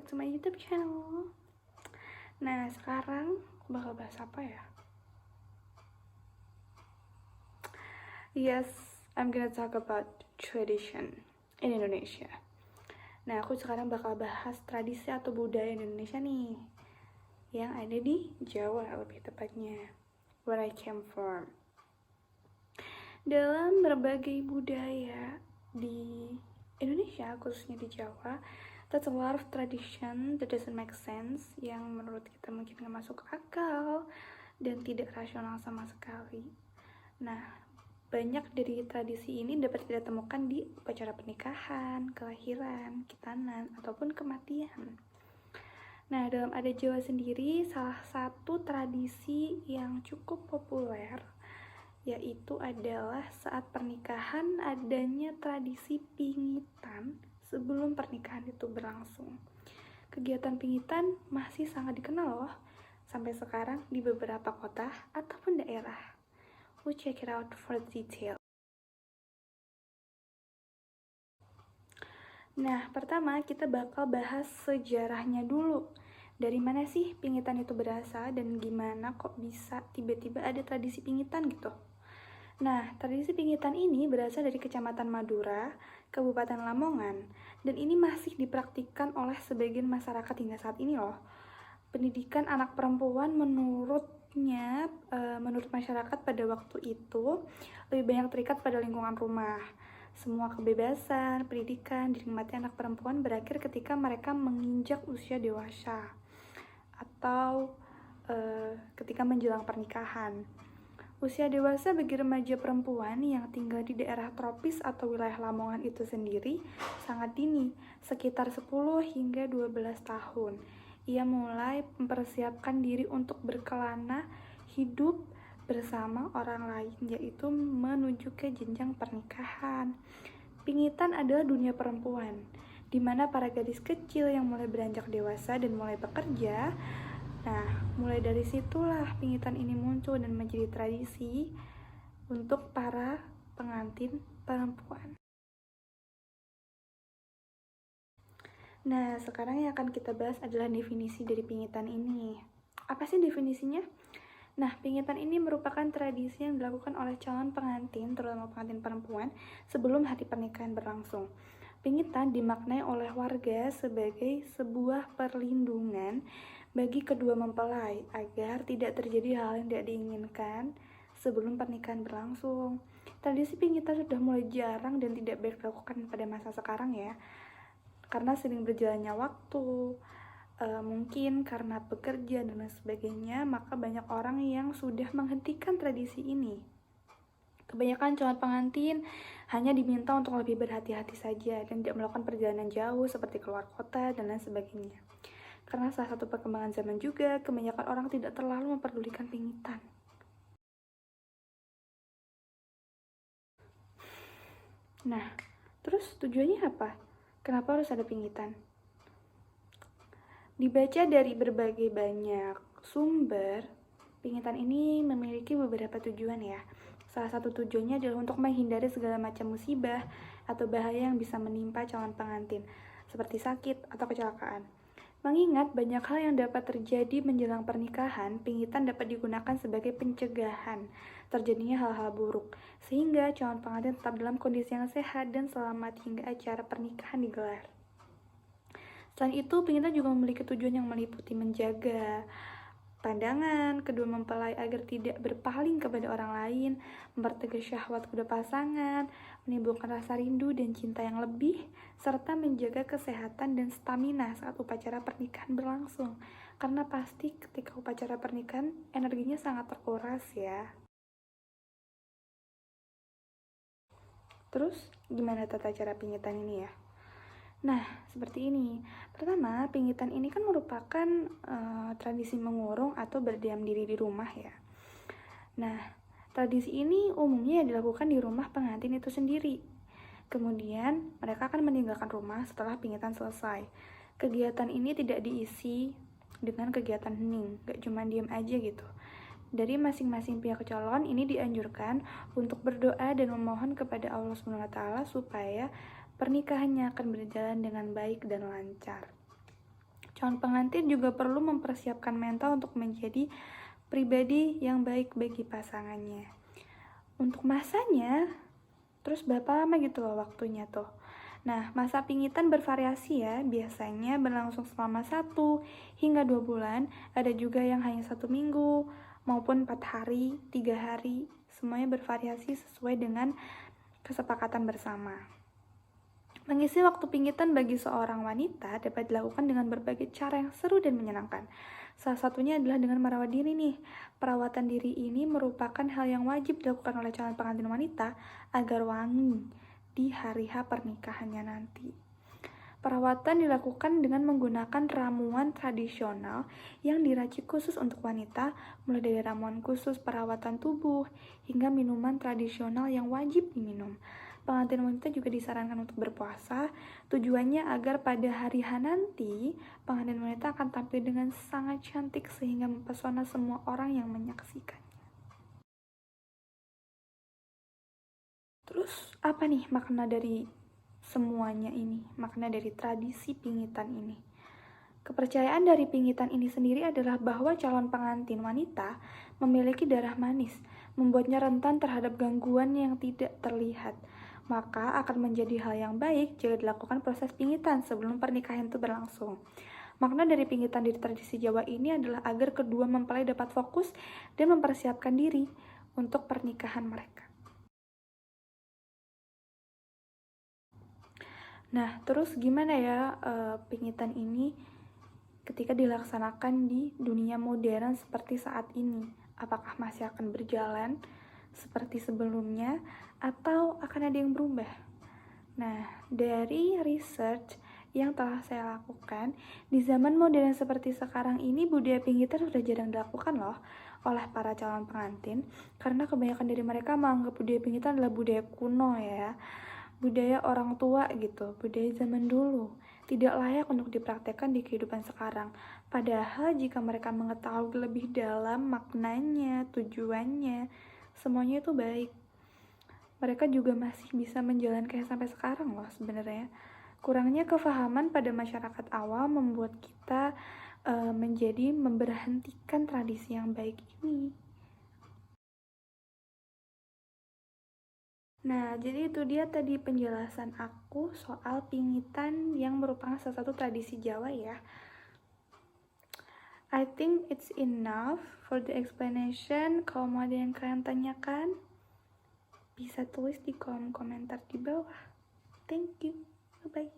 back to my YouTube channel. Nah, sekarang aku bakal bahas apa ya? Yes, I'm gonna talk about tradition in Indonesia. Nah, aku sekarang bakal bahas tradisi atau budaya Indonesia nih, yang ada di Jawa lebih tepatnya, where I came from. Dalam berbagai budaya di Indonesia, khususnya di Jawa, that's a lot of tradition that doesn't make sense, yang menurut kita mungkin gak masuk akal dan tidak rasional sama sekali. Nah, banyak dari tradisi ini dapat kita temukan di upacara pernikahan, kelahiran, khitanan, ataupun kematian. Nah, dalam adat Jawa sendiri, salah satu tradisi yang cukup populer yaitu adalah saat pernikahan adanya tradisi pingitan sebelum pernikahan itu berlangsung. Kegiatan pingitan masih sangat dikenal loh sampai sekarang di beberapa kota ataupun daerah. We'll check it out for the detail. Nah, pertama kita bakal bahas sejarahnya dulu. Dari mana sih pingitan itu berasal dan gimana kok bisa tiba-tiba ada tradisi pingitan gitu. Nah, tradisi pingitan ini berasal dari Kecamatan Madura, Kabupaten Lamongan, dan ini masih dipraktikkan oleh sebagian masyarakat hingga saat ini loh. Pendidikan anak perempuan menurut masyarakat pada waktu itu lebih banyak terikat pada lingkungan rumah. Semua kebebasan, pendidikan dinikmati anak perempuan berakhir ketika mereka menginjak usia dewasa atau ketika menjelang pernikahan. Usia dewasa bagi remaja perempuan yang tinggal di daerah tropis atau wilayah Lamongan itu sendiri sangat dini, sekitar 10 hingga 12 tahun. Ia mulai mempersiapkan diri untuk berkelana hidup bersama orang lain, yaitu menuju ke jenjang pernikahan. Pingitan adalah dunia perempuan, di mana para gadis kecil yang mulai beranjak dewasa dan mulai bekerja. Nah, mulai dari situlah pingitan ini muncul dan menjadi tradisi untuk para pengantin perempuan. Nah, sekarang yang akan kita bahas adalah definisi dari pingitan ini. Apa sih definisinya? Nah, pingitan ini merupakan tradisi yang dilakukan oleh calon pengantin, terutama pengantin perempuan, sebelum hari pernikahan berlangsung. Pingitan dimaknai oleh warga sebagai sebuah perlindungan bagi kedua mempelai agar tidak terjadi hal yang tidak diinginkan sebelum pernikahan berlangsung. Tradisi pingitan sudah mulai jarang dan tidak baik dilakukan pada masa sekarang ya, karena sering berjalannya waktu, mungkin karena bekerja dan lain sebagainya, maka banyak orang yang sudah menghentikan tradisi ini. Kebanyakan calon pengantin hanya diminta untuk lebih berhati-hati saja dan tidak melakukan perjalanan jauh seperti keluar kota dan lain sebagainya. Karena salah satu perkembangan zaman juga, kebanyakan orang tidak terlalu memperdulikan pingitan. Nah, terus tujuannya apa? Kenapa harus ada pingitan? Dibaca dari berbagai banyak sumber, pingitan ini memiliki beberapa tujuan ya. Salah satu tujuannya adalah untuk menghindari segala macam musibah atau bahaya yang bisa menimpa calon pengantin, seperti sakit atau kecelakaan. Mengingat banyak hal yang dapat terjadi menjelang pernikahan, pingitan dapat digunakan sebagai pencegahan terjadinya hal-hal buruk, sehingga calon pengantin tetap dalam kondisi yang sehat dan selamat hingga acara pernikahan digelar. Selain itu, pingitan juga memiliki tujuan yang meliputi menjaga pandangan kedua mempelai agar tidak berpaling kepada orang lain, mempertegas syahwat kedua pasangan, menimbulkan rasa rindu dan cinta yang lebih, serta menjaga kesehatan dan stamina saat upacara pernikahan berlangsung. Karena pasti ketika upacara pernikahan energinya sangat terkuras ya. Terus gimana tata cara pingitan ini ya? Nah, seperti ini. Pertama, pingitan ini kan merupakan tradisi mengurung atau berdiam diri di rumah ya. Nah, tradisi ini umumnya dilakukan di rumah pengantin itu sendiri. Kemudian, mereka akan meninggalkan rumah setelah pingitan selesai. Kegiatan ini tidak diisi dengan kegiatan hening, gak cuma diam aja gitu. Dari masing-masing pihak calon ini dianjurkan untuk berdoa dan memohon kepada Allah SWT supaya pernikahannya akan berjalan dengan baik dan lancar. Calon pengantin juga perlu mempersiapkan mental untuk menjadi pribadi yang baik bagi pasangannya. Untuk masanya, terus berapa lama gitu loh waktunya tuh. Nah, masa pingitan bervariasi ya, biasanya berlangsung selama 1 hingga 2 bulan, ada juga yang hanya 1 minggu, maupun 4 hari, 3 hari, semuanya bervariasi sesuai dengan kesepakatan bersama. Mengisi waktu pingitan bagi seorang wanita dapat dilakukan dengan berbagai cara yang seru dan menyenangkan. Salah satunya adalah dengan merawat diri nih. Perawatan diri ini merupakan hal yang wajib dilakukan oleh calon pengantin wanita agar wangi di hari H pernikahannya nanti. Perawatan dilakukan dengan menggunakan ramuan tradisional yang diracik khusus untuk wanita, mulai dari ramuan khusus perawatan tubuh hingga minuman tradisional yang wajib diminum. Pengantin wanita juga disarankan untuk berpuasa, tujuannya agar pada hari H nanti, pengantin wanita akan tampil dengan sangat cantik sehingga mempesona semua orang yang menyaksikan. Terus apa nih makna dari semuanya ini, makna dari tradisi pingitan ini? Kepercayaan dari pingitan ini sendiri adalah bahwa calon pengantin wanita memiliki darah manis, membuatnya rentan terhadap gangguan yang tidak terlihat. Maka akan menjadi hal yang baik jika dilakukan proses pingitan sebelum pernikahan itu berlangsung. Makna dari pingitan di tradisi Jawa ini adalah agar kedua mempelai dapat fokus dan mempersiapkan diri untuk pernikahan mereka. Nah, terus gimana ya pingitan ini ketika dilaksanakan di dunia modern seperti saat ini? Apakah masih akan berjalan seperti sebelumnya atau akan ada yang berubah? Nah, dari research yang telah saya lakukan, di zaman modern seperti sekarang ini budaya pingitan sudah jarang dilakukan loh oleh para calon pengantin, karena kebanyakan dari mereka menganggap budaya pingitan adalah budaya kuno ya, budaya orang tua gitu, budaya zaman dulu, tidak layak untuk dipraktekkan di kehidupan sekarang. Padahal jika mereka mengetahui lebih dalam maknanya, tujuannya, semuanya itu baik. Mereka juga masih bisa menjalankannya sampai sekarang loh sebenarnya. Kurangnya kefahaman pada masyarakat awal membuat kita menjadi memberhentikan tradisi yang baik ini. Nah, jadi itu dia tadi penjelasan aku soal pingitan yang merupakan salah satu tradisi Jawa ya. I think it's enough for the explanation. Kalau mau ada yang kalian tanyakan, bisa tulis di kolom komentar di bawah. Thank you. Bye-bye.